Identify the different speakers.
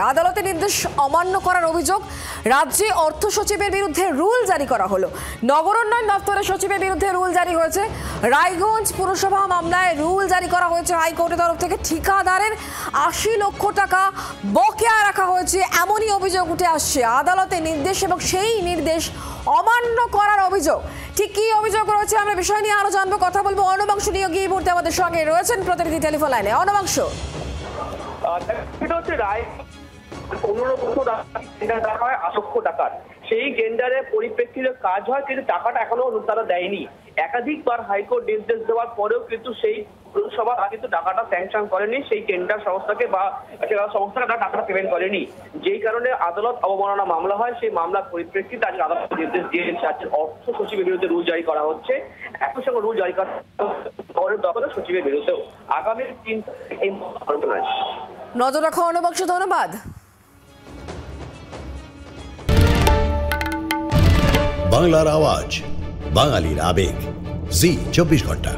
Speaker 1: আদালতের নির্দেশ অমান্য করার অভিযোগ, রাজ্যে অর্থ সচিবের বিরুদ্ধে রুল জারি করা হলো। নগর উন্নয়ন দপ্তরের সচিবের বিরুদ্ধে রুল জারি হয়েছে। রায়গঞ্জ পুরসভা মামলায় রুল জারি করা হয়েছে হাইকোর্টের তরফ থেকে। ঠিকাদারের ৮০ লক্ষ টাকা বকেয়া রাখা হয়েছে, এমনই অভিযোগ উঠে আসছে। আদালতের নির্দেশ এবং সেই নির্দেশ অমান্য করার অভিযোগ। ঠিক কি অভিযোগ রয়েছে আমরা বিষয় নিয়ে আরো জানবো, কথা বলবো। অনবাংশ নিয়োগী এই মুহূর্তে আমাদের সঙ্গে রয়েছেন প্রতিনিধি টেলিফোন লাইনে। অনবাংশ,
Speaker 2: রায় ১৫ বছর টেন্ডার রাখা হয় ৮ লক্ষ টাকার। সেই টেন্ডারের পরিপ্রেক্ষিতে কাজ হয়, কিন্তু টাকাটা এখনো তারা দেয়নি। একাধিকবার হাইকোর্ট নির্দেশ দেওয়ার পরেও কিন্তু সেই পুরসভা কিন্তু টাকাটা স্যাংশন করেনি, সেই টেন্ডার সংস্থাকে বা সংস্থাকে তারা টাকাটা পেমেন্ট করেনি। যেই কারণে আদালত অবমাননা মামলা হয়। সেই মামলার পরিপ্রেক্ষিতে আজকে আদালত নির্দেশ দিয়েছে অর্থ সচিবের বিরুদ্ধে রুল জারি করা হচ্ছে। একই সঙ্গে রুল জারি করা দপ্তরের সচিবের বিরুদ্ধেও আগামী ৩ এই আলোচনায়
Speaker 1: নজর রাখো। অনবাংশ, ধন্যবাদ।
Speaker 3: বাংলার আওয়াজ, বাঙালির আবেগ, জি ২৪ ঘন্টা।